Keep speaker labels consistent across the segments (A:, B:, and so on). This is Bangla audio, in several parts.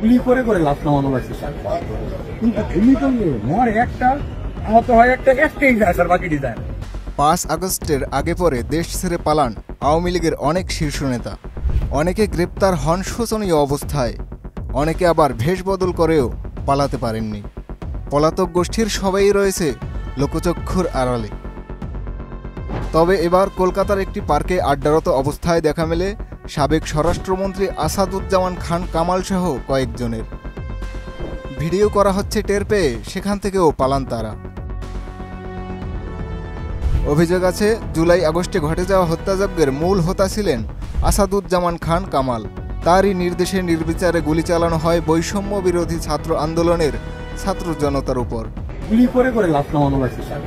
A: গুলি করে করে লাশ নামানো লাগছে স্যার। কিন্তু এমনি তো মর একটা আহত হয় একটাই যায় স্যার, বাকিটি যায় না।
B: 5 আগস্টের আগে পরে দেশ ছেড়ে পালান আওয়ামী লীগের অনেক শীর্ষ নেতা। অনেকে গ্রেপ্তার হন শোচনীয় অবস্থায়, অনেকে আবার ভেষ বদল করেও পালাতে পারেননি। পলাতক গোষ্ঠীর সবাই রয়েছে লোকচক্ষুর আড়ালে। তবে এবার কলকাতার একটি পার্কে আড্ডারত অবস্থায় দেখা মেলে সাবেক স্বরাষ্ট্রমন্ত্রী আসাদুজ্জামান খান কামাল সহ কয়েকজনের। ভিডিও করা হচ্ছে টের পেয়ে সেখান থেকেও পালান তারা। অভিযোগ আছে, জুলাই আগস্টে ঘটে যাওয়া হত্যাযজ্ঞের মূল হোতা ছিলেন আসাদুজ্জামান খান কামাল। তারই নির্দেশে নির্বিচারে গুলি চালানো হয় বৈষম্য বিরোধী ছাত্র আন্দোলনের ছাত্র জনতার উপর।
A: গুলি করে করে লাশ নামানো লাগছে স্যার।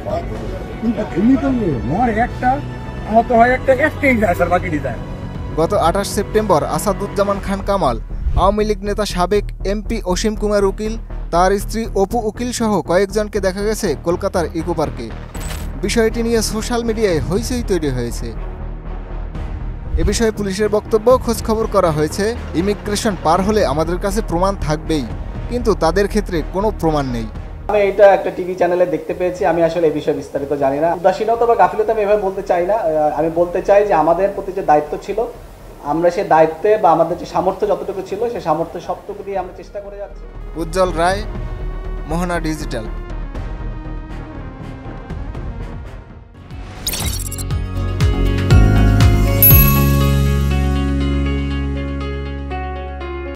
A: কিন্তু এমনি তো মর একটা আহত হয় একটাই যায় স্যার, বাকিটি যায় না।
B: গত 28 সেপ্টেম্বর আসাদুজ্জামান খান কামাল, আওয়ামী লীগ নেতা সাবেক এমপি অসীম কুমার উকিল, তার স্ত্রী অপু উকিল সহ কয়েকজনকে দেখা গেছে কলকাতার ইকো পার্কে। বিষয়টি নিয়ে সোশ্যাল মিডিয়ায় হইচই তৈরি হয়েছে। এ বিষয়ে পুলিশের বক্তব্য, খোঁজখবর করা হয়েছে, ইমিগ্রেশন পার হলে আমাদের কাছে প্রমাণ থাকবেই, কিন্তু তাদের ক্ষেত্রে কোনো প্রমাণ নেই।
C: আমি এটা একটা টিভি চ্যানেলে দেখতে পেয়েছি। আমি আসলে এই বিষয়ে বিস্তারিত জানি না। উদাসীনতা বা গাফিলতি আমি এভাবে বলতে চাই না। আমি বলতে চাই যে আমাদের প্রতি যে দায়িত্ব ছিল, আমরা সেই দায়িত্বে বা আমাদের যে সামর্থ্য যতটুকু ছিল সেই সামর্থ্য সবটুকু দিয়ে আমরা চেষ্টা করে যাচ্ছি।
B: উজ্জ্বল রায়, মোহনা ডিজিটাল।